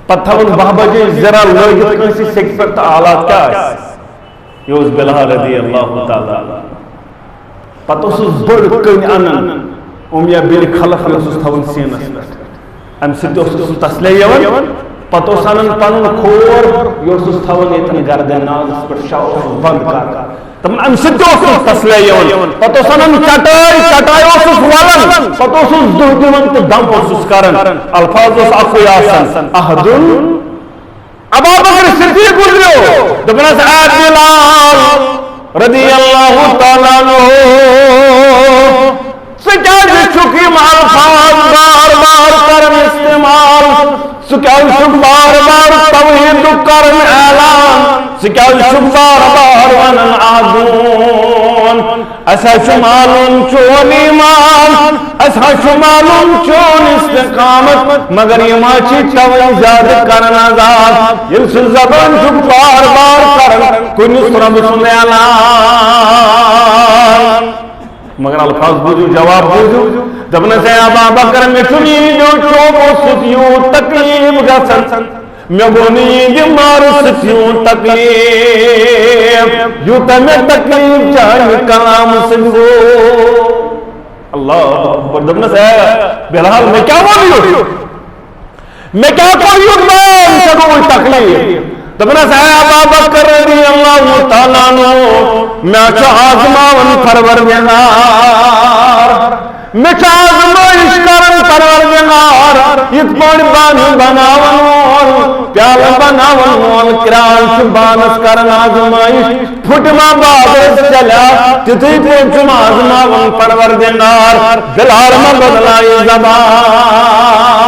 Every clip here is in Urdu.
پتھون بہ بجے ذرا لگت کنسی سیک پر آلات کیا یہ اس بلال رضی اللہ تعالی پتہ اس بڑ کن انن یا بیل خلق اس تھون سینس پہ ام سید اس تسلی یون پتہ اس انن پنن کھور یہ اس تھون یتن گردن ناز پر شاو بند کر تم ام سید اس تسلی یون پتہ اس انن چٹائی اس ولن پتہ اس دہ دون تو دم اس کرن الفاظ اس اکوئی آسن احدن ابو بکر صدیق گزریو دپنس اے بلال رضی اللہ تعالیٰ عنہ سکیج چکیم الفاظ بار بار کرن استعمال سکیج بار بار توحید کرن اعلان سکیج بار بار ونن عادون اسا شمالون چون ایمان اسا شمالون چون استقامت مگر ایمان چی توحید زیادہ کرن آزاد یہ زبان بار بار کرن کنس رب سن اعلان مگر الفاظ بوجھو جواب بوجھو دبنا سے ابا بکر میں چنی جو چوبو ستیوں تکلیف گسن میں بونی جمار ستیوں تکلیف جو تمہیں تکلیف چاہیے کلام سنگو اللہ اکبر دبنا سے بلال میں کیا بولیو میں کیا بولیو نام سنگو تکلیف دبنا سے ابا بکر رضی اللہ تعالیٰ عنہ میں آزماون پروردگار میں آزمائش کرن پروردگار ات پانی بانی بناون پیال بناون کرال شبانس کرن آزمائش پھٹما بابس چلا تتی پوچھم آزماون پروردگار بلال میں بدلائی زبان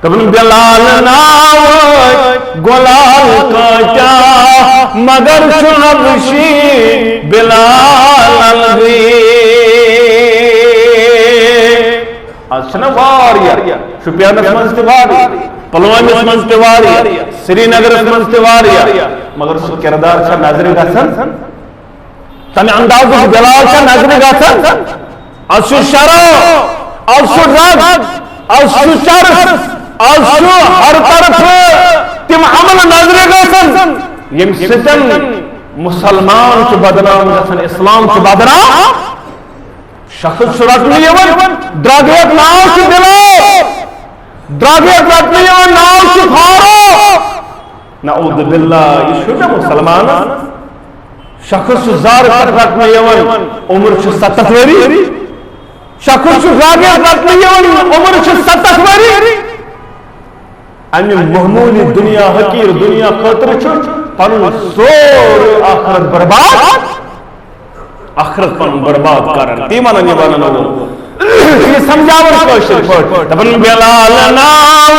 تبن بلال ناوی گلال کچا مگر شنبشی بلال الگی آسنا واریا شپیانس منستواری پلوامس منستواری سری نگر منستواری مگر سو کردار کا نظری گسن تم انداز بلال کا نظری گسن اسو شرع اسو رگ اسو چرس اسو ہر طرف تم عمل نظر گسن یم ستن مسلمان چھ بدنام گسن اسلام چھ بدنام شخص رٹنی یون درگیت ناو چھ بلال درگیت رٹنی یون ناو چھ فاروق نعوذ باللہ یہ شدہ مسلمان شخص زار رٹنی یون عمر چھ 70 وری شخص درگیت رٹنی یون عمر چھ 70 وری امی محمولی دنیا حقیر دنیا خطر چھو پنن سور آخرت برباد آخرت پنن برباد کرن تیمانا نیبانا نو یہ سمجھاور کوشر پھوٹ تبن بلال ناو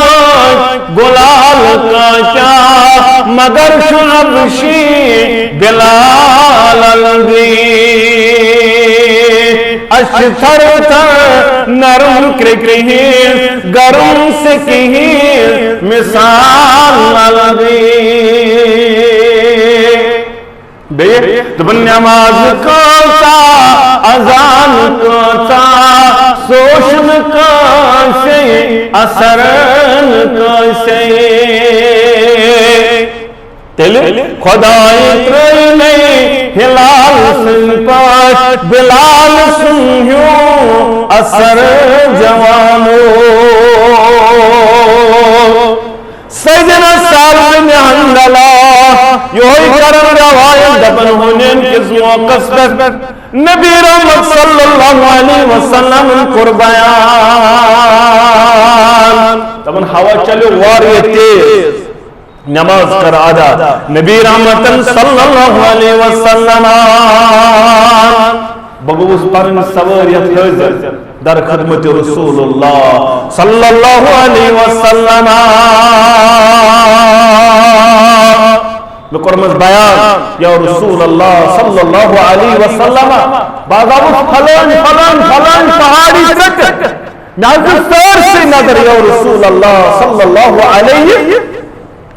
گلال کچا مگر شنبشی بلال الگی اشتر تر نرم کرکرہی گرم سکہی مثال الگی بے تبن نماز کوتا اذان کوتا سوشن کوشی اثرن کوشی تیل خدای ترینی ہلال سن پاش بلال سنیو اثر جوانو سیدنا سالم حندلہ یوہی کرن روایت دبن ہونین کس موقع پر نبی رحمت صلی اللہ علیہ وسلم قربان دبن ہوا چلو واری تیز نماز کر آدھا نبی رحمت صلی اللہ علیہ وسلم بگوز پرن سواریت حضر در خدمت رسول اللہ صلی اللہ علیہ وسلم بکرمز بیان یا رسول اللہ صلی اللہ علیہ وسلم بازاوز فلان پہاڑی سکت نازل سر سے نظر یا رسول اللہ صلی اللہ علیہ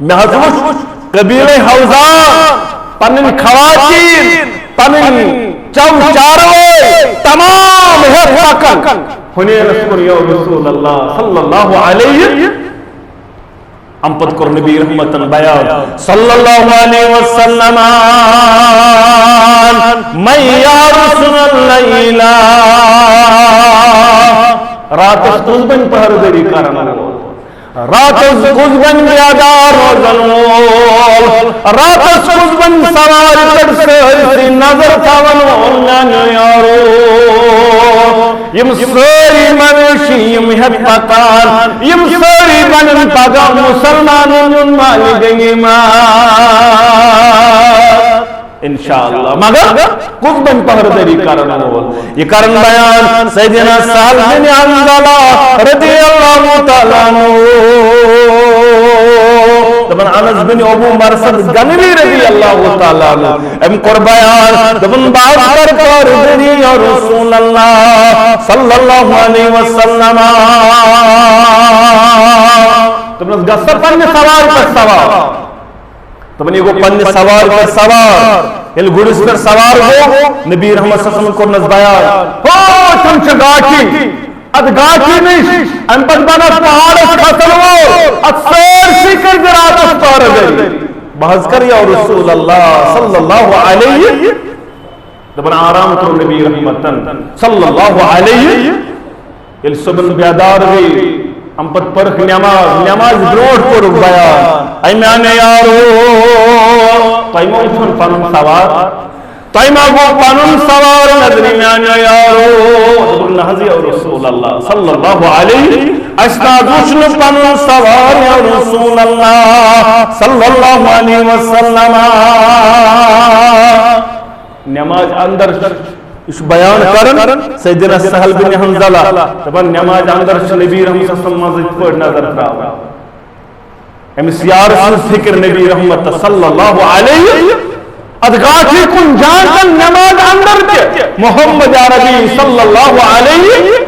محضوش قبیل حوزان پنن خواتین پنن چاروے تمام حفظ ہنے رسول یا رسول اللہ صلی اللہ علیہ امپت کر نبی رحمتن بیان صلی اللہ علیہ وسلم من یارسن اللیلہ رات کس بن پہردری کرن رات کس بن بیدار روزن رات کس بن سوار کر سہرسی نظر تھاون میان یارو یم ساری منشی یم حقان یم ساری بنن پگا مسلمانون مالی گئی انشاءاللہ مگر کچھ بن پہردری کرن یہ کرن بیان سیدنا سہل بن حنظلہ رضی اللہ تعالیٰ عنہ دبن انس بن ابو مرثد غنوی رضی اللہ تعالیٰ عنہ ام قربان دبن باز کر پہردری یا رسول اللہ صلی اللہ علیہ وسلم دبن گسر پن سوار پر سوار دبن یہ پن سوار پر سوار یل گڑس پر سوار ہو نبی رحمت صلی اللہ علیہ وسلم کرنس بیان ہو چمچ گاٹی اد گاٹی نش ام پت بنس پہاڑس کھسن وہ اد سرسی کر جراتس پار گئی بحث کر یا رسول اللہ صلی اللہ علیہ دبن آرام کرو نبی رحمتن صلی اللہ علیہ یل صبح بیدار گئی ہم پت پرخ نماز بروٹ کرو بیان اے میانے یارو تائمہ اچھن پانن سوار تائمہ گو پانن سوار نظری میانے یارو نحضی یا رسول اللہ صلی اللہ علیہ اشتاد اچھن پانن سوار یا رسول اللہ صلی اللہ علیہ وسلم نماز اندر اس بیان کرن سیدنا سہل بن حنظلہ دبن نماز اندر نبی رحمت صلی اللہ علیہ وسلم نظر تراؤ امس یار فکر نبی رحمت صلی اللہ علیہ ادگاٹھی کن جان کن نماز اندر کے محمد عربی صلی اللہ علیہ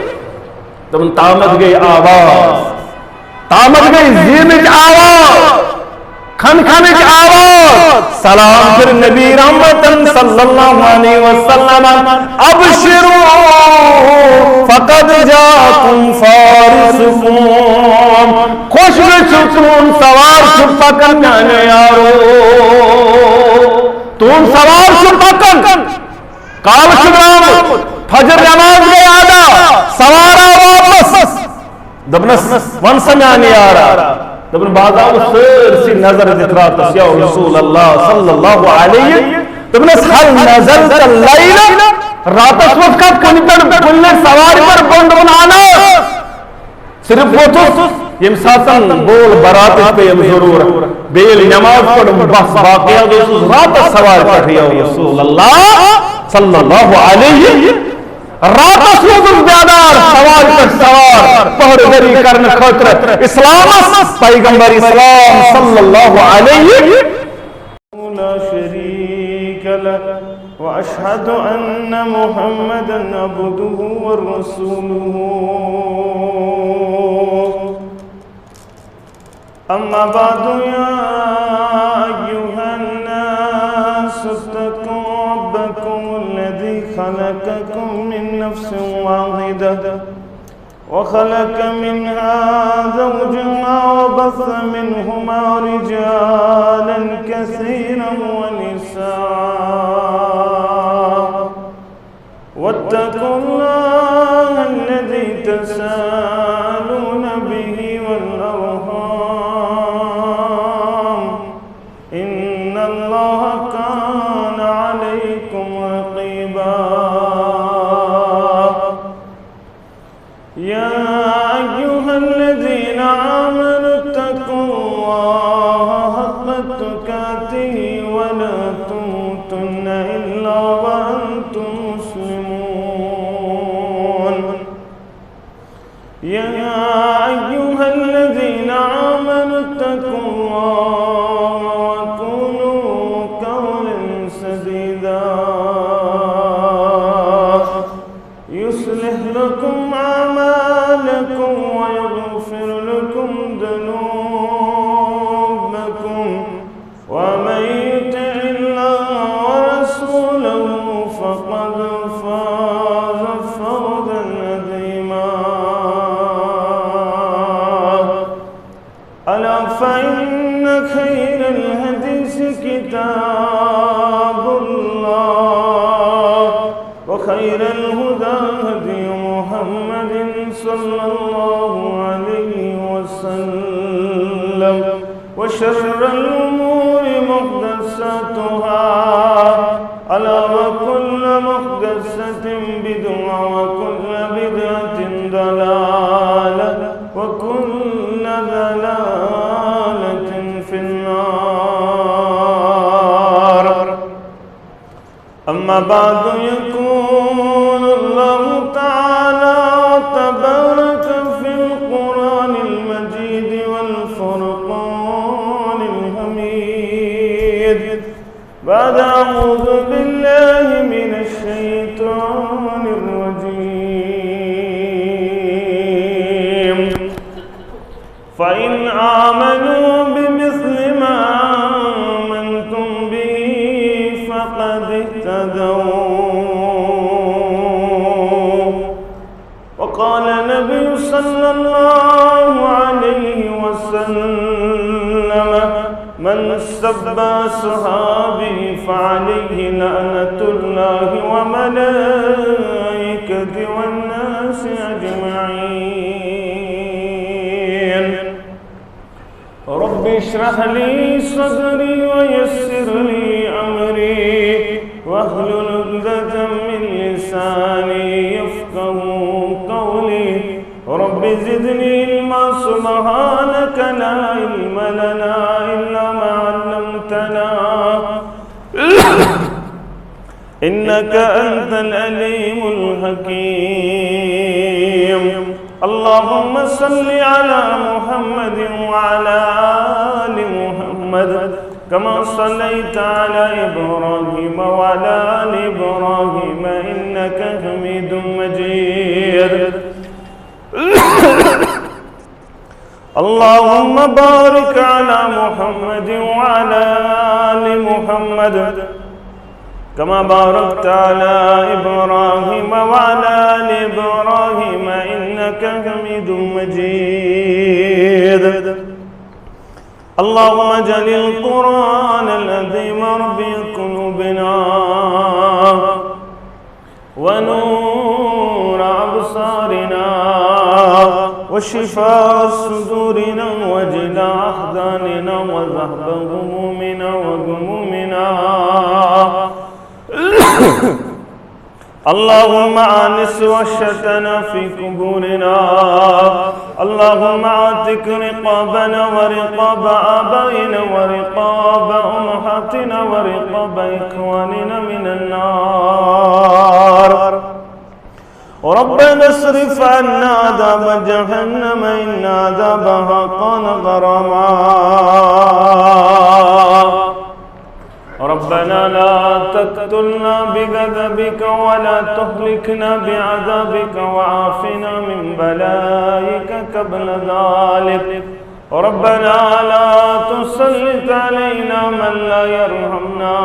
دبن تامد گئی آواز تامد گئی زینج آواز کھن کھنج آواز سلام پھر نبی رحمتن صلی اللہ علیہ وسلم ابشروا فقد جاکم فارسکم خوش بچکون سوار چھپکن میانے یارو تم سوار چھپکن کال شبرام فجر نماز گئی آدھا سوارا واپس دبنس ونسا میانے یارا دبن بعضا سرسی نظر ذکراتس یا رسول اللہ صلی اللہ علیہ دبنس حل نظرت اللیلہ راتس وقت کنکر کلنے سواری پر بندون آنا صرف وہ تو یم ساتن بول براتس پہ یم ضرور بیل نماز پڑھ بس باقیہ دوسوس راتس سوار پر یا رسول اللہ صلی اللہ علیہ راتس وزر بیادار سوار پر سوار پہردری کرن خطر اسلام پیغمبر اسلام صلی اللہ علیہ لا شریک لہ واشہد ان محمدا عبدہ ورسولہ اما بعد یا ایہا الناس اتقوا ربکم الذی خلقکم من نفس واحدة وخلق منها زوجها وبث منهما رجالا كثيرا ونساء واتقوا الله الذي تساءلون به والأرحام إن الله كان عليكم رقيبا يا أيها الذين آمنوا اتقوا الله حق تقاته ولا تموتن إلا وأنتم مسلمون ألا فإن خير الحديث كتاب الله وخير الهدى هدي محمد صلى الله عليه وسلم وشر الأمور محدثاتها ألا وكل محدثة بدعة وكل بدعة ضلالة وكل ضلالة في النار. أما بعد يقول الله تعالى تبارك في القرآن المجيد والفرقان الحميد بعد أعوذ بالله من الشيطان الرجيم فإن آمنوا بمثل ما آمنتم به فقد اهتدوا. وقال النبي صلى الله عليه وسلم من سب صحابي فعليه لعنة الله وملائكته والناس أجمعين. رب اشرح لي صدري ويسر لي أمري واحلل عقدة من لساني يفقهوا قولي. رب زدني علما سبحانك لا علم لنا إلا ما علمتنا إنك أنت العليم الحكيم. اللهم صل على محمد وعلى آل محمد كما صليت على إبراهيم وعلى آل إبراهيم إنك حميد مجيد. اللهم بارك على محمد وعلى آل محمد كما باركت على إبراهيم وعلى آل إبراهيم إنك حميد مجيد. اللهم اجعل القرآن العظيم ربيع قلوبنا ونور أبصارنا وشفاء صدورنا وجلاء أحزاننا وذهب همومنا وغمومنا. اللهم آنس وحشتنا في قبورنا. اللهم اعتق رقابنا ورقاب آبائنا ورقاب أمهاتنا ورقاب إخواننا من النار. ربنا اصرف عنا عذاب جهنم إن عذابها كان غراما. ربنا لا تقتلنا بغضبك ولا تهلكنا بعذابك وعافنا من بلائك قبل ذلك. ربنا لا تسلط علينا من لا يرحمنا.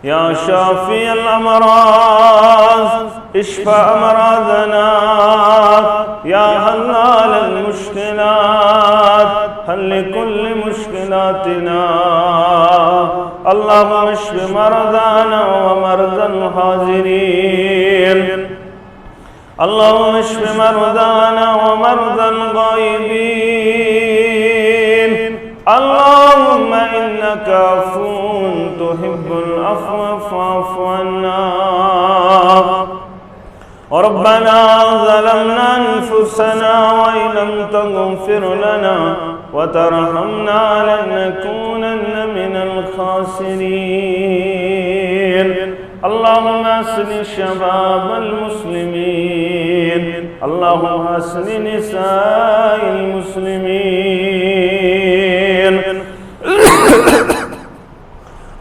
يا شافي الأمراض اشفى أمراضنا. يا حلال المشكلات حل كل مشكلاتنا. اللهم اشف مرضانا ومرضى الحاضرين. اللهم اشف مرضانا ومرضى الغائبين. اللهم إنك عفو تحب العفو فاعف عنا. ربنا ظلمنا أنفسنا وإن لم تغفر لنا وترحمنا لنكونن من الخاسرين. اللهم أصلح شباب المسلمين. اللهم أصلح نساء المسلمين.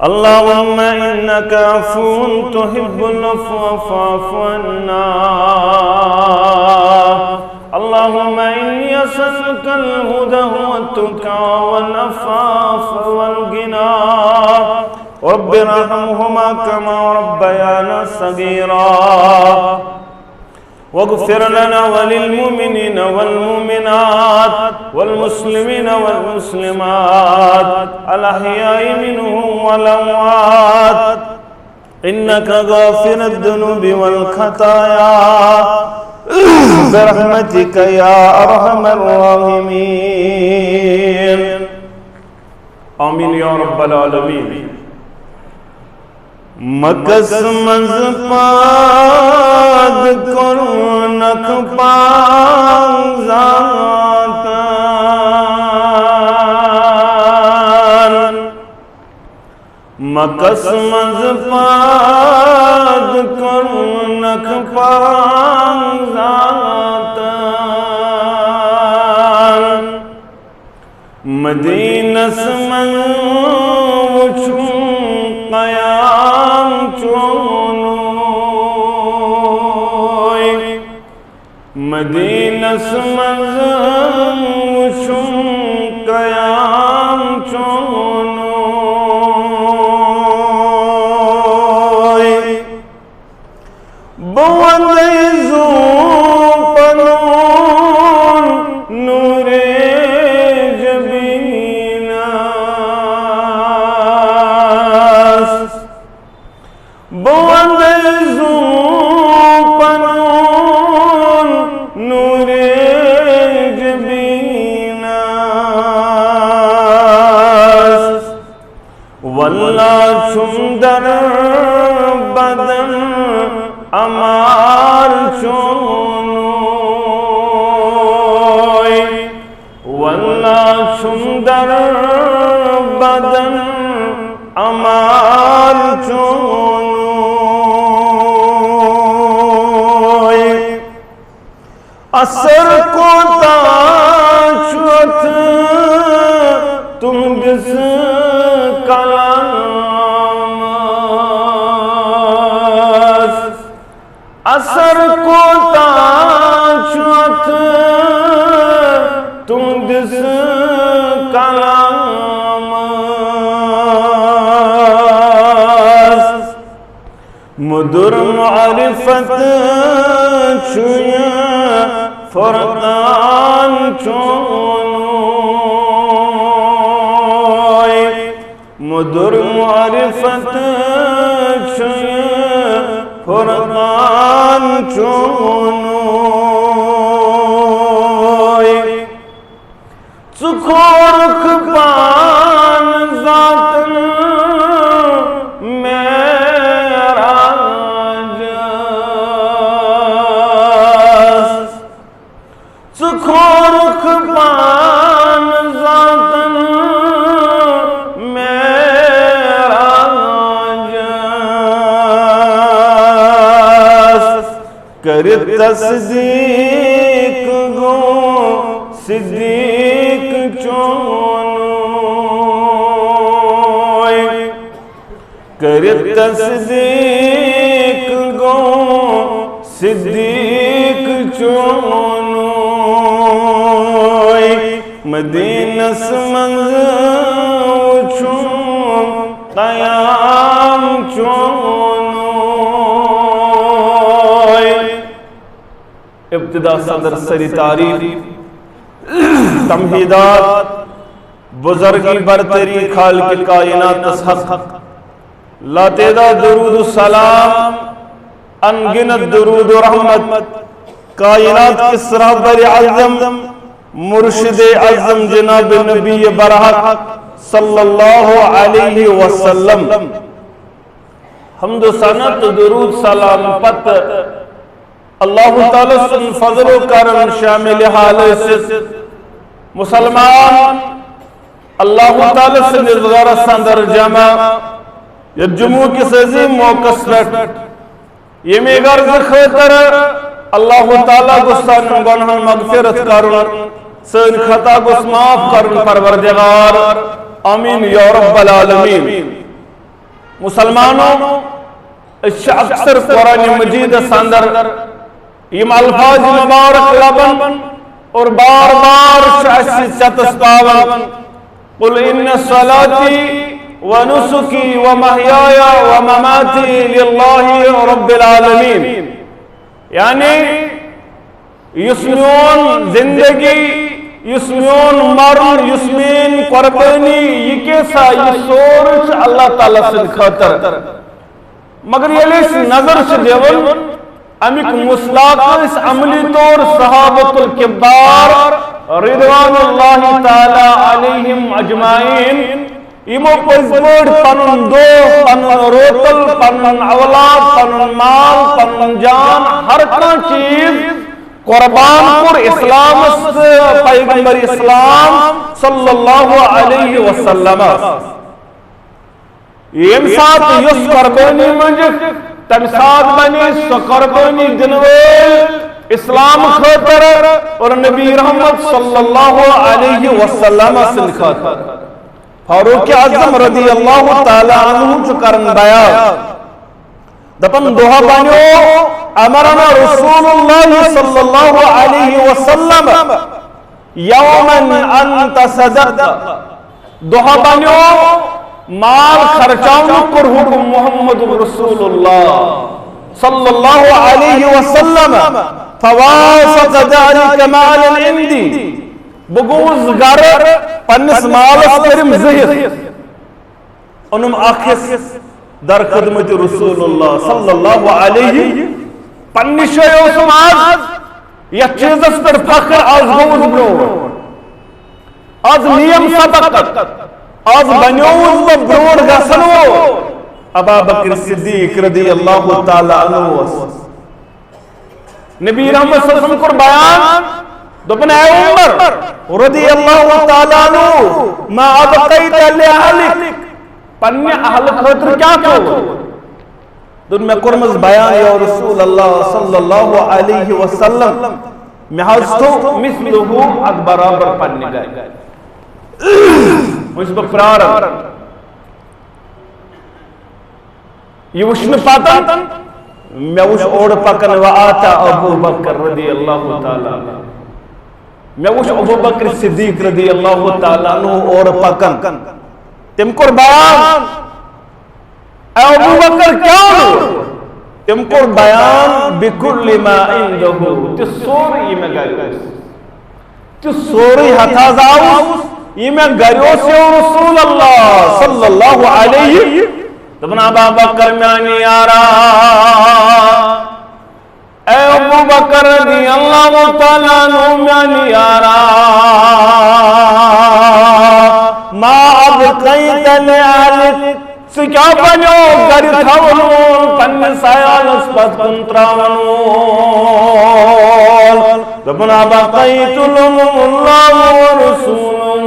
اللهم إنك عفو تحب العفو فاعف عنا. اللهم إني أسألك الهدى والتقى والعفاف والغنى. رب ارحمهما كما ربيانا صغيرا. واغفر لنا وللمؤمنين والمؤمنات والمسلمين والمسلمات الأحياء منهم والأموات إنك غافر الذنوب والخطايا برحمتك يا أرحم الراحمين آمين يا رب العالمين مکس منز پاد کرنک پانزاتان مکس منز پاد کرنک پانزاتان مدینس من وچھوں قیام چونوی مدینس منزم وشم قیام چونوی بوندی زو پنون نور جبیناس بوندزو پنون نور جبیناس واللہ چندر بدن امار چونوی واللہ چندر بدن امار چونوی اثر کو تاچوت تم جس کلام اثر کو تاچوت تم جس کلام مدر معرفت چھویا فرقان چونوی مدر معرفت چھویا فرقان چونوی چکورک پان ذاتن چکورک پان ذاتن میراجاس کرت تصدیق گو صدیق چونوی کرت تصدیق گو صدیق چونوی مدینس منز وچھوں قیام چونوی ابتدا صدر سری تعریف تمہیدات بزرگی برتری خالق کائنات حق لا تعداد درود السلام انگنت درود و رحمت کائنات کس رہبر اعظم مرشد اعظم جناب نبی برحق صلی اللہ علیہ وسلم حمد و ثنا درود سلام پت اللہ تعالی سن فضل و کرم شامل حال سے مسلمان اللہ تعالی سن غرض اندر جمع یہ جمعہ کی عظیم موقع پر یمی غرض خاطر اللہ تعالی گستان گناہ مغفرت کرن سن خطا گس معاف کرن پروردگار آمین یا رب العالمین مسلمانوں اکثر قرآن مجید اندر یم الفاظ مبارک لبن اور بار بار چتس پاون قل ان صلاتی ونسکی ومحیای ومماتی للہ رب العالمین یعنی یس میون زندگی یس میون مرن یس مین قربانی یہ کیسا یہ سورس اللہ تعالیٰ سن خاطر مگر یلی نظر سے دیون امیک مصداق اس عملی طور صحابت الکبار رضوان اللہ تعالی علیہم اجمعین ایمو پزبوڑ پنن دو پنن روتل پنن اولاد پنن مال پنن جان ہر کان چیز قربان پر اسلام پیغمبر اسلام صلی اللہ علیہ وسلم یم ساتھ یس قربانی منجک تم ساتھ بنی سو قربانی دنویل اسلام خاطر اور نبی رحمت صلی اللہ علیہ وسلم سن خاطر فاروق اعظم رضی اللہ تعالی عنہ چکرن بیان دپن دوہا بانیو امرنا رسول اللہ صلی اللہ علیہ وسلم یومن انت صدقت دوہا بانیو مال خرچاؤں پر حکم محمد رسول اللہ صلی اللہ علیہ وسلم فواسط ذلك مالا عندي بگوز گر پنس مالس کرم زہر انم آخس در خدمت رسول اللہ صلی اللہ علیہ پنی شیو سماز یا چیزس پر فخر آز گوز برو آز نیم سبقت آز بنیوز و برور گسنو ابا بکر صدیق رضی اللہ تعالی عنہ نبی رحمت صلی اللہ علیہ وسلم کو بیان دپن اے عمر رضی اللہ تعالی عنہ ما ابقیت لأہلک پنی اہل خطر کیا کو دن میں کرمز بیان یا رسول اللہ صلی اللہ علیہ وسلم میں حضتو مثلہو اد برابر پنی گئے اس بپرارا یہ وشن پاتا میں وش اوڑ پکن و آتا ابو بکر رضی اللہ تعالیٰ میں وش ابو بکر صدیق رضی اللہ تعالیٰ عنہ اور پکن تم قربان اے ابو بکر کیا تم قربان بکل ما اندہو تی سوری میں گریوس تی سوری حتازاؤس یہ میں گریوس رسول اللہ صلی اللہ علیہ تبن ابا بکر میانی آرا اے ابو بکر رضی اللہ تعالیٰ عنہ میانی آرا ما ابقیت لأہلک سکیا بنیو گری تھاونون پن سایال اسپت کنتراونون تبن ابقیت لهم اللہ ورسولون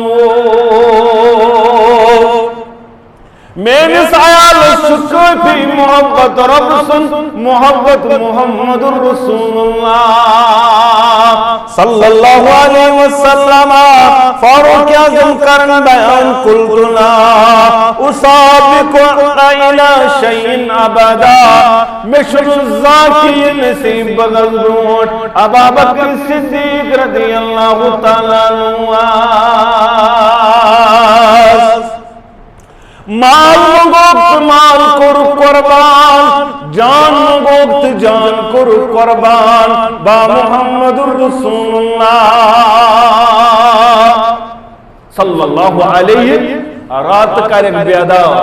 میں نے سایال شکفی محبت رب سن محبت محمد رسول اللہ صلی اللہ علیہ وسلم فاروق اعظم کرن بیان قلتنا اصابق الى شیئن ابدا مشر الزاکی نصیب بغضبوٹ ابا بکر صدیق رضی اللہ تعالیٰ عنہ مال مگوبت مال کر قربان جان مگوبت جان کر قربان با محمد رسول اللہ صلی اللہ علیہ رات کریں بیدار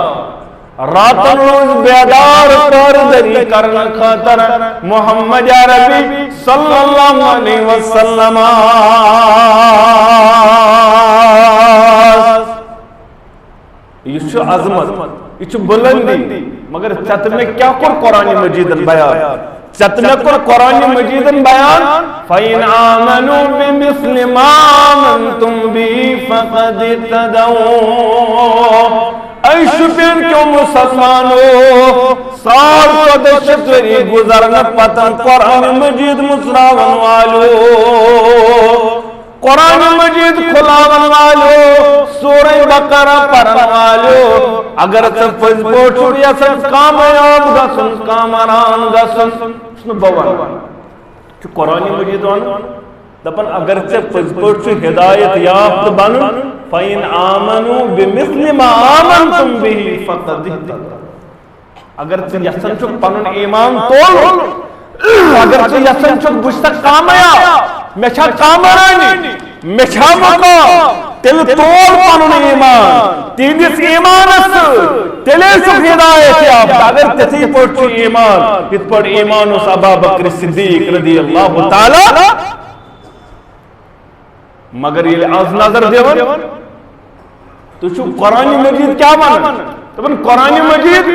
رات روز بیدار پر دری کرن خاطر محمد عربی صلی اللہ علیہ وسلم یہ چھو عظمت یہ چھو بلندی مگر چت میں کیا کر قرآن مجید بیان چت میں کر قرآن مجید بیان فَإِنْ آمَنُوا بِمِثْلِ مَا آمَنْتُمْ بِهِ فَقَدِ اهْتَدَوْا اے شپین کیوں مسلمانو سال کو دشتری گزرن پتن قرآن مجید مسراون والو قرآن مجید کھلاون والو سورہ بقرہ پڑھن والو اگر سب پز پوچھو یا سب کامیاب گسن کامران گسن سنو بوان کہ قرآن مجید وانو دپن اگر سب پز پوچھو ہدایت یافت بنن فَإِنْ آمَنُوا بِمِثْلِ مَا آمَنْتُمْ بِهِ فَقَدِ اهْتَدَوْا اگر سب یسن چک پنن ایمان تول اگر سب یسن چک بشتک کامیا میں چھا کامرانی مچھامکا تیل تول پانون ایمان تیندس ایمانس تیلے سب ہدایت یافتہ اگر تسی پوچھ ایمان ات پر ایمان اس ابا بکر صدیق رضی اللہ تعالی مگر یہ آز نظر دیون تو چھو قرآن مجید کیا ون تمن قرآن مجید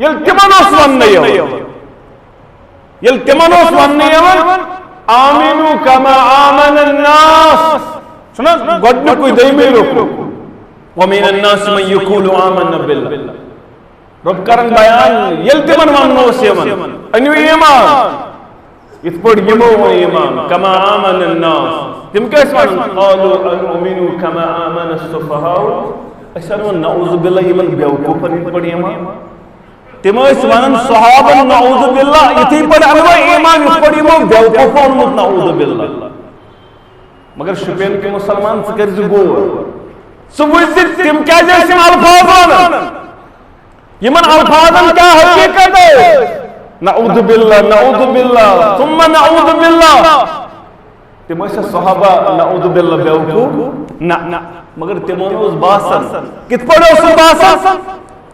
یل تمن اس ون یل تمن اس ون آمینو کما آمن الناس سنا گوڑنے کوئی دیمی رکھو ومین الناس من یقولو آمن باللہ رب کرن بیان یل تمن ونو سیون انیو ایمان ات پڑ یمو ایمان کما آمن الناس تم کیس ون قالو انؤمنو کما آمن الصفحاء ایسان ون نعوذ باللہ یمن بیوکوفن ات پڑ ایمان تم اس ونن صحابہ نعوذ باللہ یتی پڑ انو ایمان ات پڑ یمو بیوکوفن مت نعوذ باللہ مگر شپین کے مسلمان سے کرز گور سوزت تم کیا جیسے الفاظ یمن الفاظن کیا حقیقت ہے نعوذ باللہ ثم نعوذ باللہ تم ایسا صحابہ نعوذ باللہ بیوکو نا مگر تمون اس باسن کت پڑے اس باسن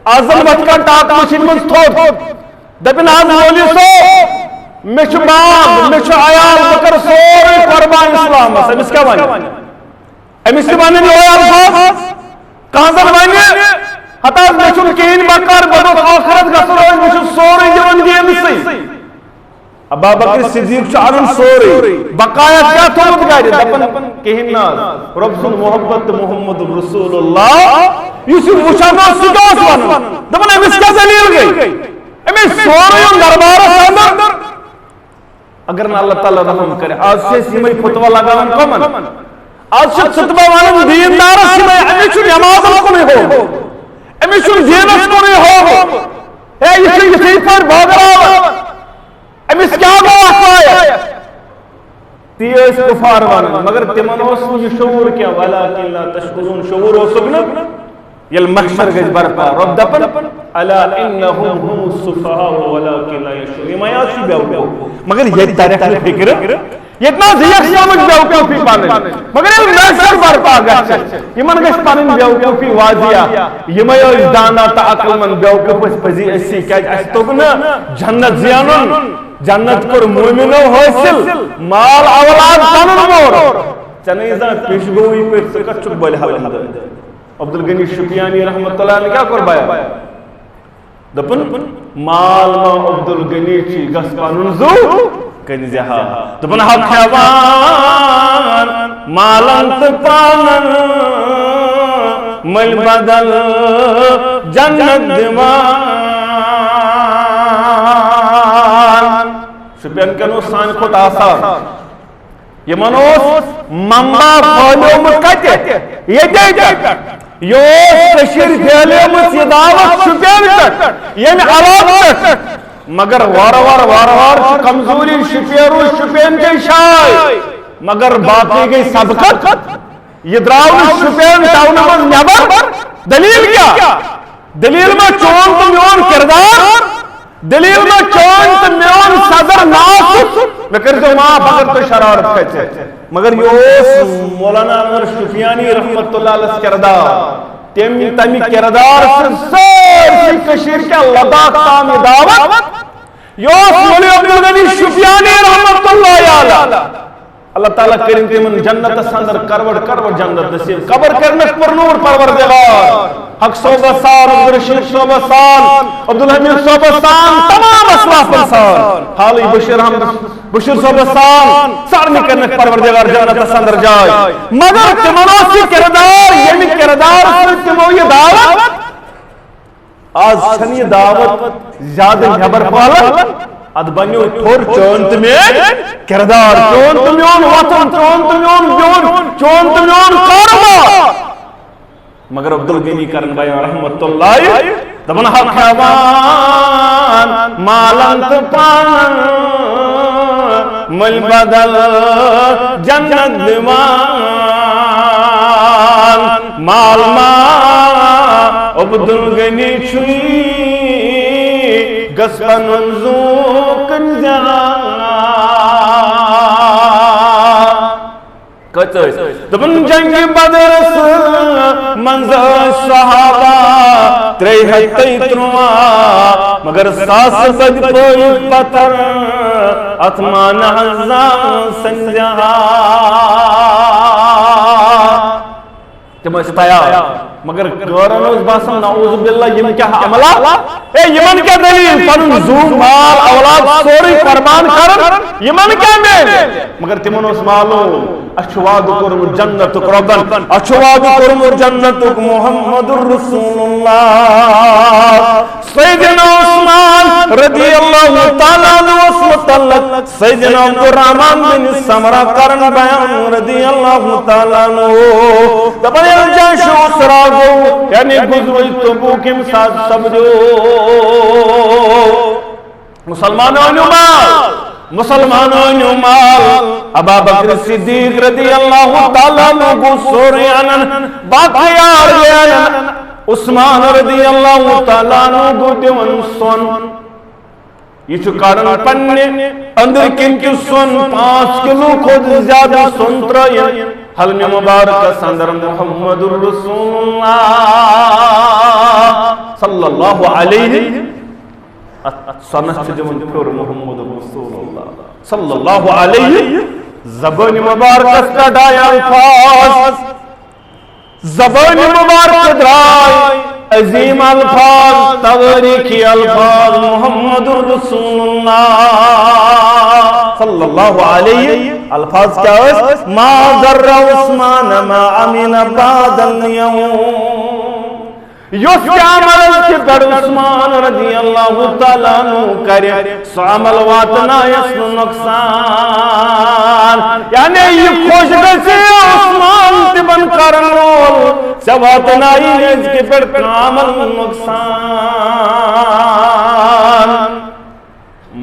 آزم بچکا ٹاک مشین من تھوٹ دبن آز مولی سو مش باغ مش عیال بکر سوری قربان اسلام اس امس کیا بانی امس کیا بانی جو الفاظ کہاں سے بانی حتی مشن کین بکر بدو آخرت گسر مش سوری جوان دیم سی ابا بکر صدیق چارن سوری بقایا کیا تھوڑ گئی دپن کہن ناز رب سن محبت محمد رسول اللہ یوسف وشانا سکاس ون دپن امس کیا دلیل گئی امس سوری دربار سندر اگر نہ اللہ تعالی رحم کرے آج سے سیمئی فتوہ لگاون کمن آج سے خطبہ والن دیندار سیمئی امیشن نماز کو نہیں ہو امیشن زینت کو نہیں ہو اے اسی پر بھاگراو امیس کیا گو آئے تیس کفار ون مگر تمنوس یہ شعور کیا ولیکن لا تشکرون شعور ہو سکنا یل محشر گز برپا رب دپن الا انہم هم الصفحاء ولكن لا يشعرون یہ میاسی بیوکو مگر یہ تاریخ فکر یہ اتنا زیخ سمجھ بیوکو فی پانے مگر یہ محشر برپا گا یہ من گش پانن بیوکو فی واضیا یہ میاس دانا تا عقل من بیوکو پس پزی اسی کیا اس تو نا جنت زیانن جنت پر مومنو حاصل مال اولاد پانن مور چنیزا پیشگوئی پر سکت چک بل حمد عبدالغنی شفیانی رحمت اللہ نے کیا قربایا دپن مال ما عبدالغنی چی گس پانن زو کنزی ہا دپن حق حیوان مالنت پانن مل بدل جنت دیوان شپین کنو سان کھوٹ آسان یہ منوس ممبا پھولیو مکتے یہ دیکھا یوس تشیر پھیلیو مس یہ دعوت شپین کٹ یعنی علاق کٹ مگر وار کمزوری شپیرو شپین کے شائی مگر باقی گئی سبقت یہ دراؤن شپین ٹاؤن من نیبر دلیل کیا دلیل میں چون تو میون کردار دلیل میں چون تو میون صدر ناس میں کرتے ماں بگر تو شرارت کہتے مگر یوس مولانا عمر شفیانی رحمت اللہ علیہ کردار تمی کردار سر کشیر کے لداخ تامی دعوت یوس مولی عبدالغنی شفیانی رحمت اللہ علیہ اللہ تعالیٰ کریم تیمن جنت سندر کروڑ جنت نصیب قبر کرنک پر نور پروردگار حق صوبہ سال عبدالرشید صوبہ سال عبدالحمید صوبہ سال تمام اسلاف انسان حالی بشیر صوبہ سال سارمی کرنک پروردگار جنت سندر جائے مگر تمناسی کردار یعنی کردار سے تمو یہ دعوت آج چھنی دعوت زیادہ حبر پالا اد بنیو تھور چونت میں کردار چونت میون وطن چونت میون بیون چونت میون کارما مگر عبدالغنی کرن بیان رحمت اللہ دبن حق حیوان مالنت پانن مل بدل جنت دیوان مال ما عبدالغنی چھوئی گسپن منزو کنزیان دبن جنگ بدر منز صحابہ 313 مگر ساس بد پوئی پتر اتمان حزام سنجہا تم تیار مگر گورن اس باسم نعوذ باللہ یم کیا عملہ یمن کیا دلیل پنن زور مال اولاد سوری قربان کرن یمن کیا میں مگر تمن اس معلوم اچھواد کرم جنت ربن اچھواد کرم جنت محمد رسول اللہ سیدنا عثمان رضی اللہ تعالیٰ عنہ متعلق سیدنا عبد الرحمن بن سمرہ کرن بیان رضی اللہ تعالیٰ عنہ دبن الجیش اسراغو یعنی گزوی تبوک امساد سبجو مسلمانوں مال ابا بکر صدیق رضی اللہ تعالیٰ عنہ سوریانن باقیار لیانن عثمان رضی اللہ تعالیٰ عنہ دیون سن یہ چکارن پننے اندر کن کی سن 5 کلو خود زیادہ سن ترائین حلم مبارک سندر محمد الرسول اللہ صلی اللہ علیہ سنت جمن پھر محمد رسول اللہ صلی اللہ علیہ زبان مبارک کٹایا الفاظ زبان مبارک درائی عظیم الفاظ تواریخی الفاظ محمد رسول اللہ صلی اللہ علیہ الفاظ کیا ہے ما ذر عثمان ما عمل بعد اليوم یوس کیا عمل کی پر عثمان رضی اللہ تعالیٰ عنہ کرے سو عمل واتنا یسن نقصان یعنی یہ خوش گسی عثمان تبن کرنول سے واتنا اس کی پر عمل نقصان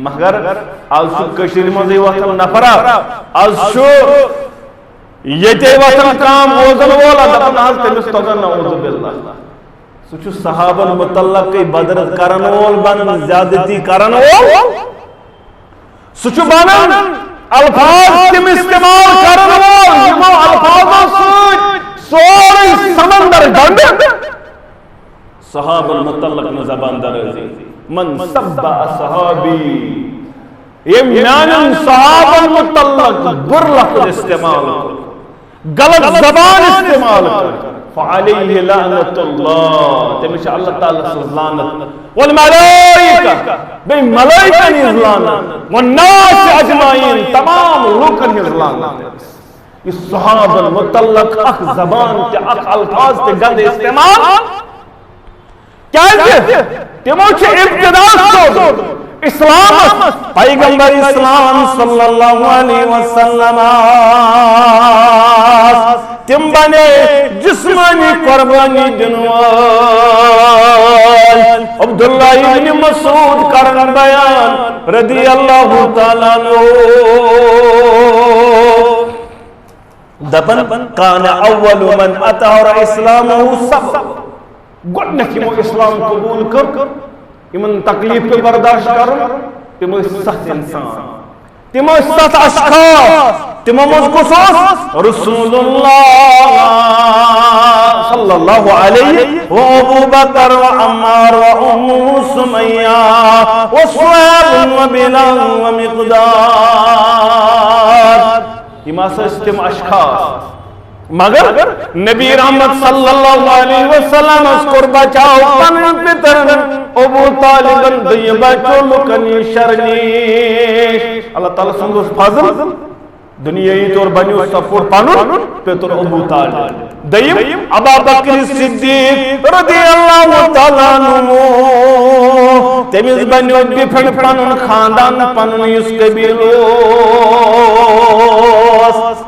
مگر آج شو کشیر مزی وطن نفرہ آج شو یہ وطن کام اوزن والا دفن آج تمستوزن نعوذ باللہ سوچو صحابہ متعلق کی بدرت کرنول بنن زیادتی کرنول سوچو بنن الفاظ تم استعمال کرنول یہ الفاظوں سوری سمندر گنڈ صحابہ متعلق زبان درزی من سب اصحابی یہ میانن صحابہ متعلق برلق استعمال غلط زبان استعمال فعليه لعنة الله تمشي الله تعالى لعنة والملائكة بالملائكة لعنة والناس أجمعين تمام لوكن لعنة الصحابة المطلق أخ زبان أخ الفاظ تجد استعمال کیازِ تمو چھ ابتدا سود اسلام پیغمبر اسلام صلی اللہ علیہ وسلم تم بنے جسمانی قربانی دنوال عبداللہ ابن مسعود کرن بیان رضی اللہ تعالیٰ عنہ دبن کان اول من اتار اسلامہ سب گۄڈنیٚتھ یِمو اسلام قبول کر یمن تکلیف پہ برداشت کرو تم ست انسان تم ست اشخاص تمو مز کس رسول اللہ صلی اللہ علیہ و ابو بکر و عمار و ام سمیہ و صہیب و بلال و مقداد یہ تم اشخاص مگر نبی رحمت صلی اللہ علیہ وسلم اس قربہ چاہو پنن پتر ابو طالبن دیبا چولو کنی شرنیش اللہ تعالیٰ سنگوس فضل دنیای طور بنیو سفور پنن پتر ابو طالب دیم ابا بکر صدیق رضی اللہ تعالیٰ عنہ تمیز بنیو ڈیفن پنن خاندان پنن اس قبیلو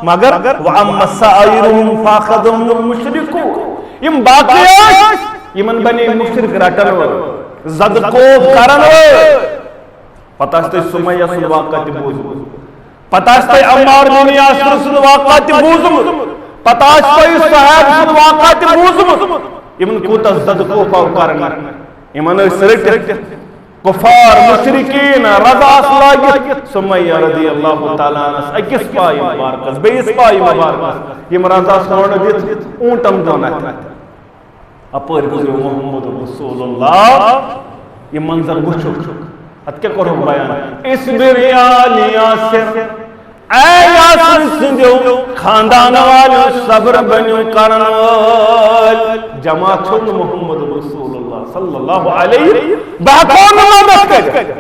مگر وَأَمَّا سَائِرُهُمْ فَاخَذُهُمُ الْمُشْرِكُونَ یم باقیات یمن بنی مشرک رٹن زد کوف کرن پتہ استے سمیہ سن واقعات بوزم پتہ استے عمار بن یاسر سن واقعات بوزم پتہ استے صحیب سن واقعات بوزم یمن کوتا زد کوف کرن یمن سرٹ کفار مشرکین رضا لاگت سمیہ رضی اللہ تعالیٰ عنہ اکس پائی مبارکس بیس پائی مبارکس یم رضا سوڑ دیت اونٹم دونت اپر گزرو محمد رسول اللہ یہ منظر وچھک ات کیا کرو بیان اصبر یا یاسر اے یاسر سندیو خاندان والو صبر بنیو کرن وال جماعت چھوڑ محمد رسول اللہ صلی اللہ علیہ باقون مدد کر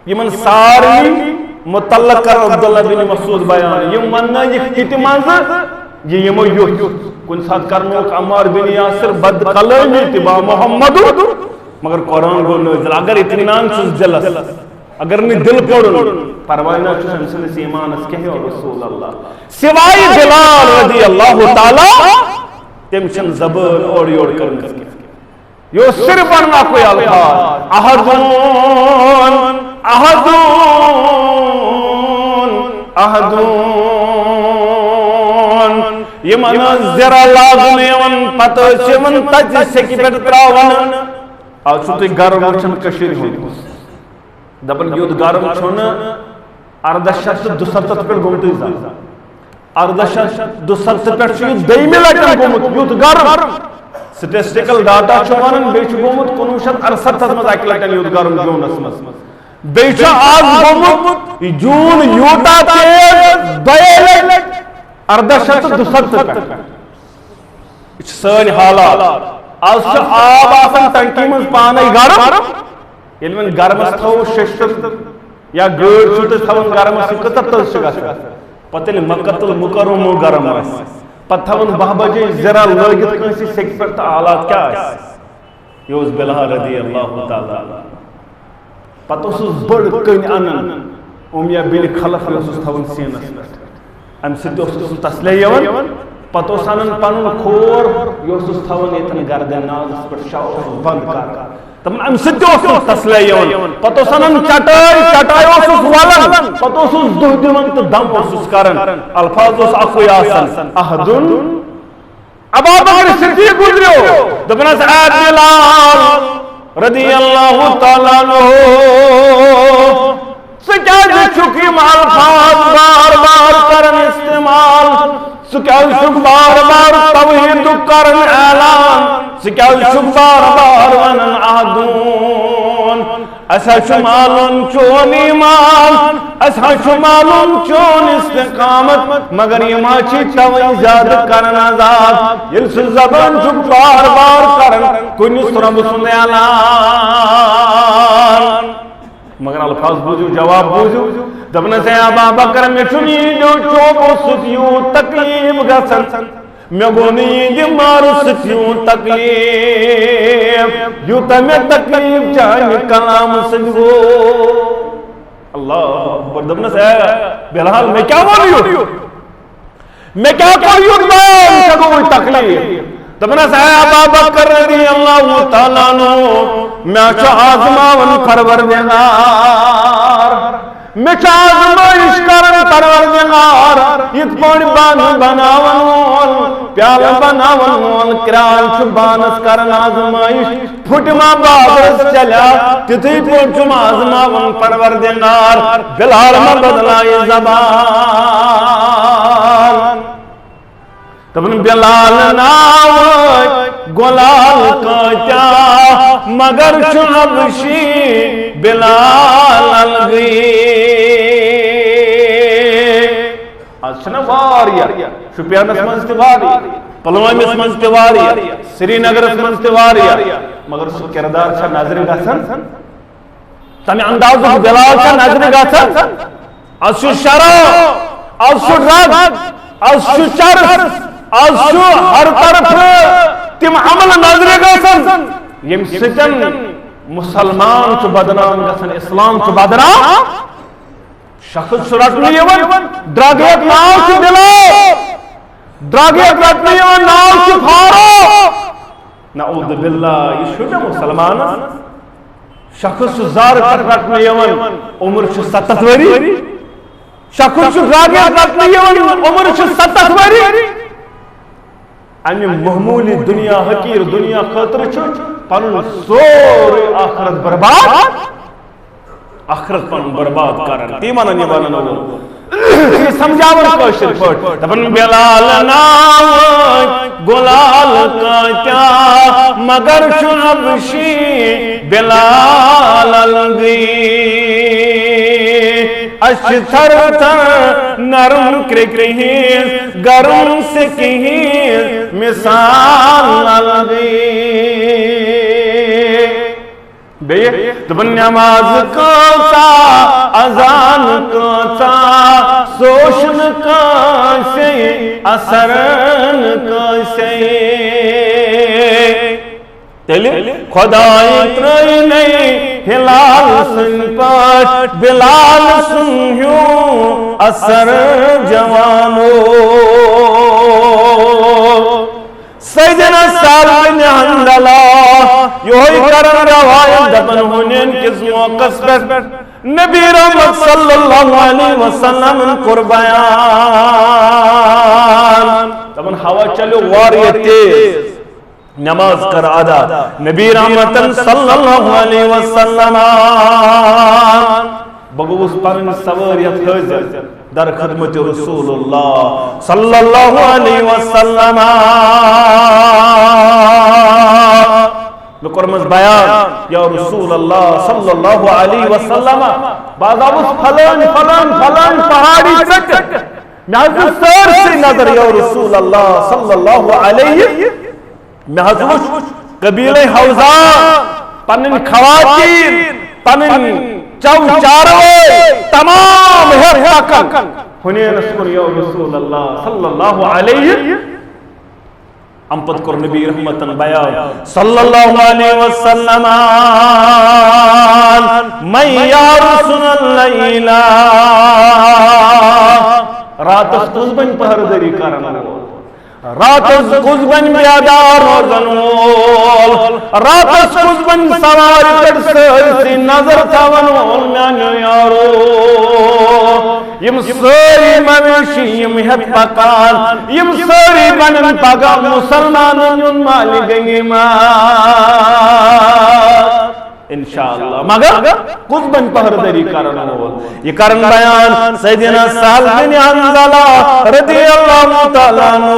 یمن ساری متعلق کر عبداللہ بن مسعود بیان یم مننا یہ کتی منظر یہ یمو یوت کن ساتھ کرنوک عمار بن یاسر بد قلمی تبا محمد مگر قرآن کو نوزل اگر اتنان چوز جلس اگر نہیں دل پڑھن پروائنہ چوز انسان ایمان اس کہے اور رسول اللہ سوائی بلال رضی اللہ تعالی تمشن زبر اور یوڑ کرنے کے یہ صرف انہا کوئی الفاظ احدون احدون یہ منظر لازمی ون پتوشی ون تج سکی پر تراون آج چھو تی گرم چھن کشیر ہوئی دبن یود گرم چھن اردشت دو ستت پر گمتی زا اردشت دو ستت پر چھو دیمی لکن گمت یود گرم سٹیسٹیکل ڈاٹا چھوانن بیچ گمت کنوشت ارست مز اکی لکن یود گرم جون اسمس بیچ آز گمت جون یوتا تیز دویلے اردشت دو ستت پر اچھ سانی حالات آز چھو آب آسان ٹنکی مز پانے گرم یعنی من گرمس تھو ششتر یا گھر چھوٹس تھون گرمس کتر تل شگا پتہ نہیں مقتل مکرم و گرم آس پتہ تھون بہ بجے ذرا لگت کنسی سیک پر تا حالات کیا آس یہ اس بلال رضی اللہ تعالی پتہ اس بڑ کن انن امیا بن خلف اس تھون سینس پر ام سد اس تسلی یون پتہ اس انن پنن کھور یہ اس تھون ایتن گردن ناز پر شاو بند کر تمن ام سد اس تسلی یون پتہ اس انن چٹائی اس ولن پتہ اس دہ دون تو دم اس کرن الفاظ اس اکوئی آسن احدن ابا بکر صدیق گزریو دپنس اے بلال رضی اللہ تعالیٰ عنہ سکیل چکی الفاظ بار بار کرن استعمال سکیل چک بار بار توحید کرن اعلان سکیل چک بار بار ونن احدون اسا شمالن چون ایمان اسا شمالن چون استقامت مگر یہ ماچی توئی زیاد کرن عذاب یل سے زبان چک بار بار کرن کنس رب سن اعلان مگر الفاظ بوجو جواب بوجو دبن سے ابا بکر میں چنی جو چوکو ستیو تکلیف گسن میں گونی دی مارو ستیو تکلیف یو تمہیں تکلیف چاہیے کلام سنگو اللہ اکبر دبن سے بلال میں کیا بولیو میں کیا کوئی ادبان چکوئی تکلیف دبن سے ابا بکر رضی اللہ تعالیٰ عنہ میں چا آزماون پروردگار میں چا آزمائش کرن پروردگار ات پوڑ بان بناون پیال بناون کران چھ بانس کرن آزمائش پھٹما بابرس چلیا تتھی پوڑ چھ آزماون پروردگار بلال میں بدلائی زبان تبن بلال ناوئی گلال کچا مگر شنبشی بلال الگی آج چھنا واریا شپیان اسمانس تیواریا پلوامی اسمانس تیواریا سری نگر اسمانس تیواریا مگر سو کردار چھا نظر گاسن تمہیں اندازو بلال چھا نظر گاسن از شو شرع از شو رگ از شو چرس از شو ہر طرف تم عمل نظر گسن یم ستن مسلمان چھ بدنام گسن اسلام چھ بدنام شخص چھ رٹنی یون ڈرگیت ناو چھ بلال ڈرگیت رٹنی یون ناو چھ فاروق نعوذ باللہ یہ شو مسلمان شخص چھ زار رٹنی یون عمر چھ 7 وری شخص چھ ڈرگیت رٹنی یون عمر چھ 7 وری امہ محمولی دنیا حقیر دنیا خاطر پن سوری آخرت برباد آخرت پن برباد کرن تی ونان یہ ونان یہ سمجھاون کاشر پٹ دپن بلال نام گلال کاتیا مگر شنبشی بلال الگی اشتر تر نرم کرکریز گرم سکیز مثال الگی دپن نماز کاتا اذان کاتا سوشن کاسی اثرن کاسی تیلی خدای ترائی نہیں ہلال سن پاٹ بلال سن ہوں اثر جوانو سیدنا سال بن حنظلہ یہی کرن روایت دبن ہونین کس موقع پر نبی رحمت صلی اللہ علیہ وسلم قربان دبن ہوا چلو واری تیز نماز کر ادا نبی رحمت صلی اللہ علیہ وسلم بگوس پن سواریت حاضر در خدمت رسول اللہ صلی اللہ علیہ وسلم لکرمز بیان یا رسول اللہ صلی اللہ علیہ وسلم بعض آبوس فلان فلان فلان پہاڑی چک محض سر سے نظر یا رسول اللہ صلی اللہ علیہ محض قبیلہ حوزان پنن خواتین پنن چو چاروے تمام ہرکن ہنین اسکر یا رسول اللہ صلی اللہ علیہ امپت کر نبی رحمتن بیان صلی اللہ علیہ وسلم من یارسن اللیلہ رات اس قزبن پہردری کرنا رات اس قزبن بیادار روزن وول رات اس قزبن سوار کر سرسی نظر تاون وول میانو یارو یم ساری مویشی یم حد پکان یم ساری بنن پگا مسلمانن یون مالی گئی انشاءاللہ مگر قزبن پہردری کرنا وول یہ کرن بیان سیدنا سہل بن حنظلہ رضی اللہ تعالیٰ عنہ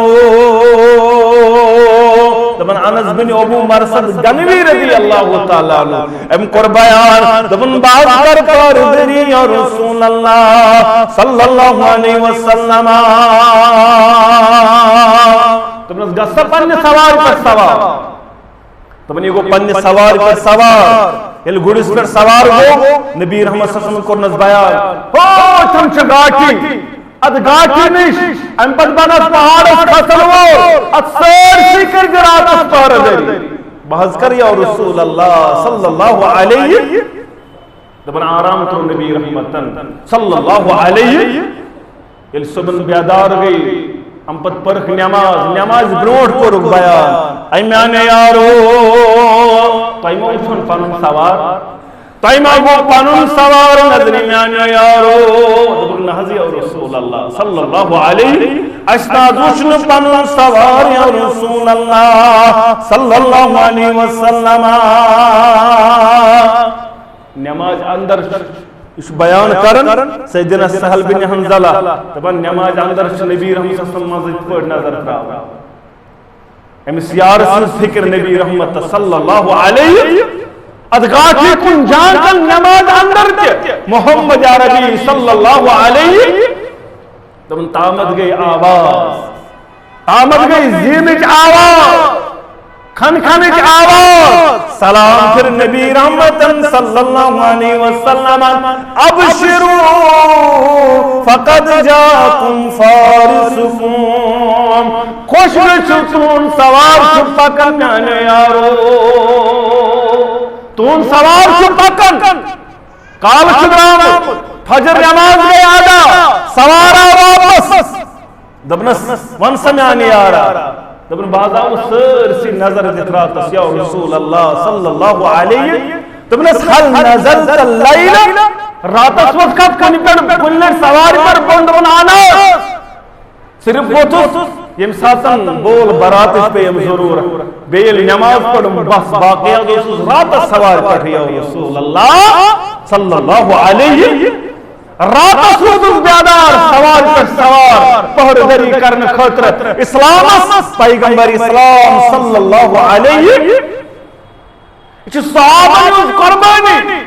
دبن انس بن ابو مرثد گنوی رضی اللہ تعالیٰ عنہ ام قربان دبن باز کر پہردری یا رسول اللہ صلی اللہ علیہ وسلم دبن گسا پنی سوار پر سوار دبن یہ گو پنی سوار پر سوار یل گوڑس پر سوار ہو نبی رحمت صلی اللہ علیہ وسلم کرنس بیان ہو تم چھ گاٹی اد گاٹی نش ام پت بنس پہاڑ اس خسل وہ اد سر سکر گرات اس پہر دری بحث کر یا رسول اللہ صلی اللہ علیہ دبن آرام کرو نبی رحمتن صلی اللہ علیہ یل صبح بیادار گئی ام پت پرخ نماز بروٹ کو رک بیان ایمان یارو تائمہ چھن پنن سوار تائمہ وہ پنن سوار نظری میان یارو دبن حضی یا رسول اللہ صلی اللہ علیہ اشتاد وشن پنن سوار یا رسول اللہ صلی اللہ علیہ وسلم نماز اندر اس بیان کرن سیدنا سہل بن حنظلہ دبن نماز اندر نبی رحمت صلی اللہ علیہ وسلم پر نظر تراؤ امس یارس فکر نبی رحمت صلی اللہ علیہ ادگاٹی کن جان کن نماز اندر کے محمد عربی صلی اللہ علیہ دبن تامد گئی آواز تامد گئی زیمچ آواز کھن کھنچ آواز سلام پھر نبی رحمتن صلی اللہ علیہ وسلم ابشروا فقد جاکم فارسکم خوش بچتون سوار چھپکن میانے یارو تون سوار چھپکن کال چھدرام فجر نماز گئی آدھا سوارا واپس دبنس ون سمیانی آرہا دبن بازاو سرسی نظر دکھراتس یا رسول اللہ صلی اللہ علیہ دبنس حل نزلت اللیلہ راتس وقت کنی پر کلر سواری پر بند بنانا صرف وہ تو یم ساتن بول برات پہ یم ضرورت بیل نماز پڑھم بس باقیات اس رات سوار پٹھ یا رسول اللہ صلی اللہ علیہ رات سوز بیادار سوار پہ سوار پہر دری کرن خطر اسلام پیغمبر اسلام صلی اللہ علیہ یہ صحابہ قربانی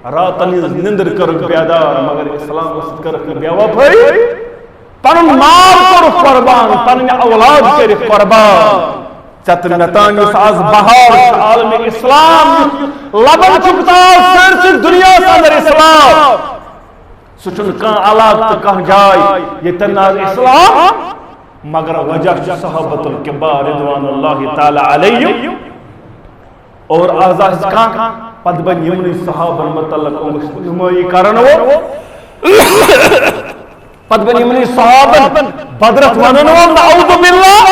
رات نندر کرک بیادار مگر اسلام کرک بیوفائی پنن مال کر قربان پنن اولاد کر قربان چتر نتان اس از بہار عالم اسلام لبن چکتا سرس دنیا اندر اسلام سچن کان علاق تو کان جائے یہ تناز اسلام مگر وجہ صحابت الکبار رضوان اللہ تعالی علیہ اور آزاد کان پد بن یمنی صحابہ متعلق نمائی کرنو پد بن یمنی صحابہ بدرت وننو نعوذ باللہ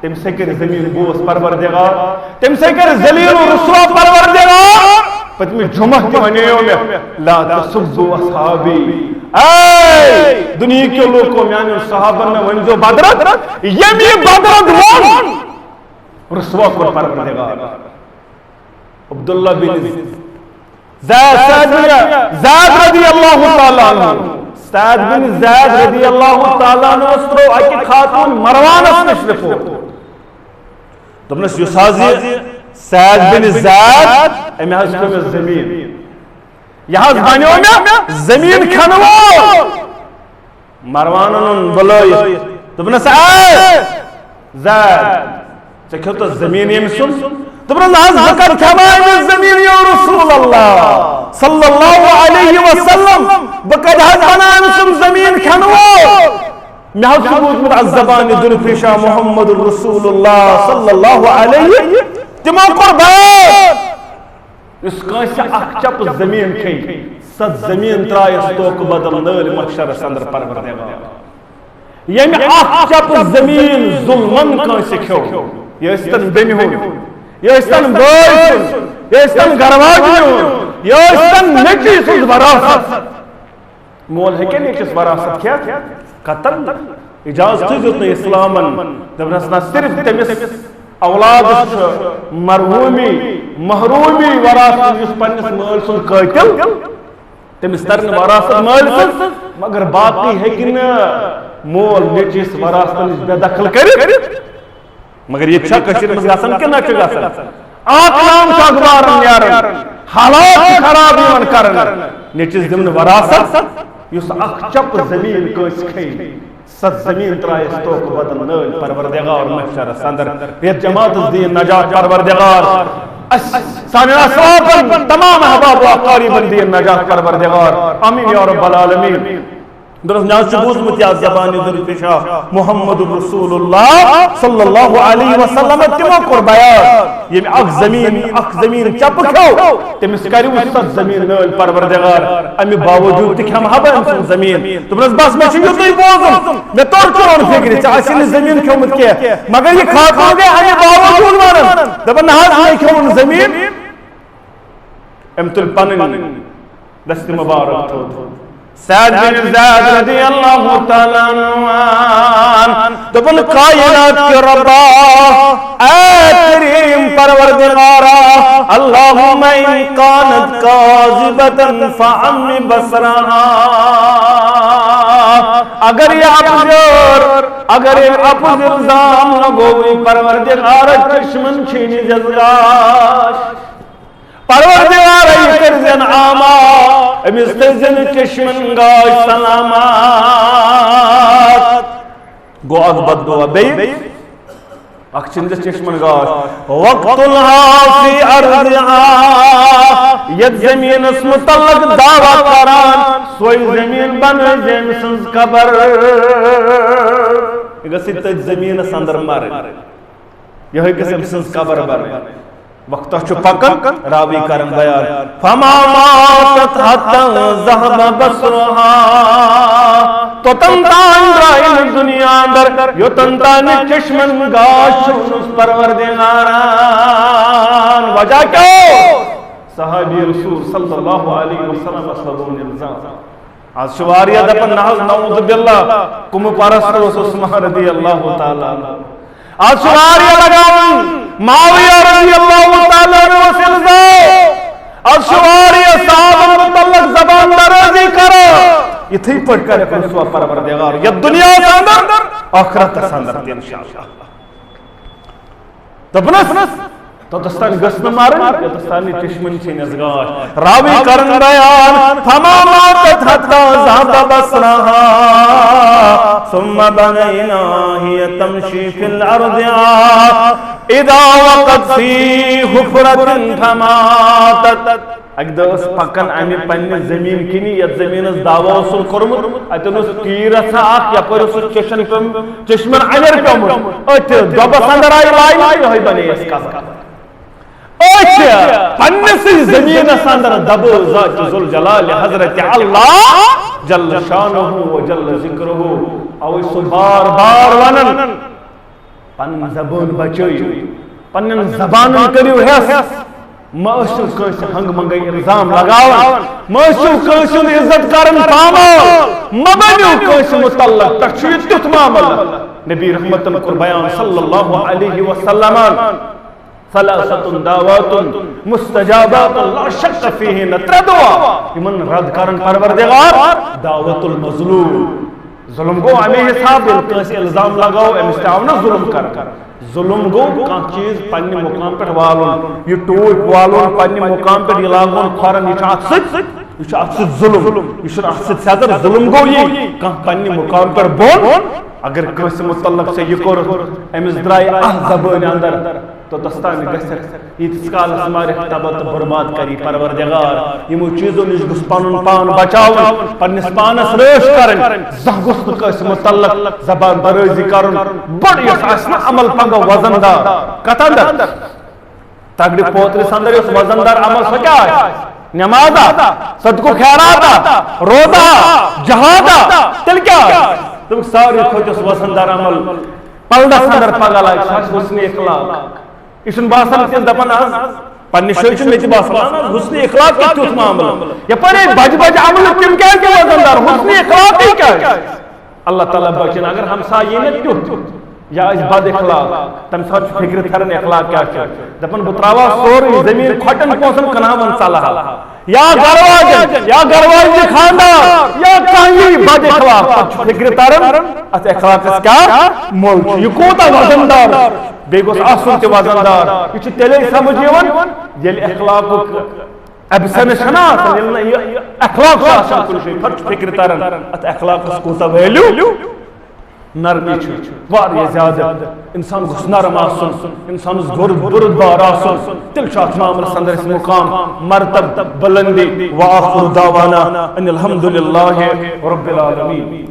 تم سے کر زمین بوس پروردگار تم سے کر ذلیل و رسوا پروردگار پتہ میں جمعہ کی ونیو میں لا تسبوا اصحابی اے دنیا کے لوگوں میں آنے صحابہ نے ونجو بدرت یمی بدرت ون رسوا کو پروردگار عبداللہ بن زید رضی اللہ تعالیٰ عنہ سعد بن زید رضی اللہ تعالیٰ عنہ استرو اکی خاتون مروان اس نشرفو تمہیں یہ سازی سعد بن زید امی حض کمی زمین یہاں بانیوں میں زمین کھنو مروان انہوں بلوئی تمہیں سعد زید چکھو تو زمین یہ سن تمہیں ناز بکر کھمائے زمین یا رسول اللہ صلی اللہ علیہ وسلم بکر حد بنائے سن زمین کھنو میں ثبوت من الزبان در پیشا محمد رسول اللہ صلی اللہ علیہ تمہ قربان اس کا سے اخچپ زمین کھئی ست زمین ترائی استوک بدل نل محشر سندر پروردگار یعنی اخچپ زمین ظلمن کا سے کھو یہ استن بنی ہو یہ استن بوئی یہ استن گرواجی ہو یہ استن نچی سوز وراثت مول ہے کہ نیچس وراثت کیا قتل اجازت دیتنے اسلامن دبنسنا صرف تمس اولاد مرحومی محرومی وراثت جس پنس مال سن قاتل تمس ترن وراثت مال سن مگر باقی ہے کہ مول نیچس وراثت بے دخل کر مگر یہ چھا کشیر میں گاسن کیا نہ گاسن آقلام شاگوارن یارن حالات خراب یون کرن نیچس دمن وراثت یس اخچپ زمین کس کھئی ست زمین ترائی استوک بدن نل پروردگار محشر سندر یہ جماعت دین نجات پروردگار سانی اصحابن تمام احباب و اقاربن دین نجات پروردگار آمین یا رب العالمین درست نیاز چبوز متیاز زبانی در پیشا محمد رسول اللہ صلی اللہ علیہ وسلم تمہ قربیات یہ اک زمین چپ کھو تم اس کری وسط زمین نل پروردگار امی باوجود تک ہم حبا انسان زمین تم رس بس میں چیزو تو ہی بوزم میں طور چون فکری چاہسی نے زمین کھو مت کیا مگر یہ کھات ہو گئے امی باوجود مارن دبا نحاز میں کھو زمین امتل پنن دست مبارک تھو سعد بن زید رضی اللہ تعالیٰ عنہ دبن کائنات کے ربا اے کریم پروردگارا اللہم ان کانت کاذبتا فعمی بصرہا اگر یہ اپزر الزام لگوئی پروردگارا چشمن چھینی جزگاش پروردگار ای کرزن آما امستزن چشمن گاش سلامات گو اغبت گو بی اکچند چشمن گاش وقت الہا فی ارضہا ید زمین اس متعلق دعویٰ کران سوئی زمین بن جیمسنز قبر یہ ست زمین سندر مارے یہ جیمسنز قبر بر وقت چو پکن راوی کرن بیان فما ماتت حتی ذہب بصرہا تو تنتان رائن دنیا اندر یو تنتان چشمن گاشون اس پروردگاران وجہ کیوں صحابی رسول صلی اللہ علیہ وسلم اصحابون الزام آج شواریا دپن نحض نعوذ باللہ کم پرست عثمان رضی اللہ تعالیٰ آج شواریا لگاون معاویہ رضی اللہ تعالیٰ آج شواریا صحابہ متعلق زبان درازی کرو اتھے پڑھ کر کنسوا پروردگار یا دنیا ساندر آخرت ساندر دی انشاءاللہ دبنس تو دستانی گسن مارن یا دستانی چشمن چین ازگاش راوی کرن بیان تمامات حتی زہد بسرہا ثم بنینا ہی تمشی فی الارض اذا وقت فی حفرت فماتت اگدوس پکن امی پنی زمین کنی یا زمین از دعوی اصول کرمت اتنوس تیر ساک یا پرس چشمن عمر پیمت اچھ دوبا سندر آئی لائی ہوئی بنی اس کا پنسی زمین ساندر دبو ذات ذل جلال حضرت اللہ جل شانہ و جل ذکرہ اوی سو بار بار ونن پن زبان بچوئی پنن زبان کریو حیث معاشو کنس ہنگ منگئی الزام لگاون معاشو کنس عزت کرن پامو مبنیو کنس متعلق تکشویت کت معامل نبی رحمت کر بیان صلی اللہ علیہ وسلم ثلاثت دعوات مستجابات لا شک فیہن تردوا یمن رد کرن پروردگار دعوت المظلوم ظلم گو ہمیں حساب کسی الزام لگاو امستعاونا ظلم کر ظلم گو کان چیز پنی مقام پر والون یہ ٹوٹ والون پنی مقام پر یلاغون کھارن یہ اقصد ظلم یہ اقصد سیادر ظلم گو یہ کان پنی مقام پر بون اگر کسی متعلق سے یہ کور امس درائی زبان اندر تو دستانی گسر یہ تسکال ہمارے خطابت برباد کری پروردگار یمو چیزوں نش گس پنن پان بچاو پنس پانس ریش کرن زہگس کس متعلق زبان برازی کرن بڑ یس اسنا عمل پنگو وزندار کتندر تگڑی پوتری سندر اس وزندار عمل سو کیا ہے نمازا صدقو خیراتا روزہ جہادا تل کیا ہے تم ساری کھوج اس وزندار عمل پلدہ سندر پگا لائک ساش حسن اخلاق اسن باسن تیل دپن آز پنی شوچن میتی باسن حسن اخلاق کی تیوت معامل یا پر ایک بج بج عمل تم کیا کہ وزندار حسن اخلاق ہی کیا ہے اللہ تعالیٰ بچن اگر ہم سائینت تیوت یا اس بد اخلاق تم سوچ فکر تھرن اخلاق کیا ہے دپن بتراوا سوری زمین کھٹن پوسن کنامن صلاح یا گرواج خاندار یا کہیں بد اخلاق فکر ترن ات اخلاق اس کیا مول یہ کوتا وزندار بے گوس آسن تے وزندار یہ تیلے سمجھ یون یل اخلاق ابسن شناس اخلاق آسن کل شيء فرق فکر ترن ات اخلاق اس کوتا ویلیو نرمی چھ واریہ زیادہ انسان گوس نرم آسن انسان اس بردبار آسن تل شاہ معامل سندر اس مقام مرتب بلندی وآخر دعوانا ان الحمدللہ رب العالمین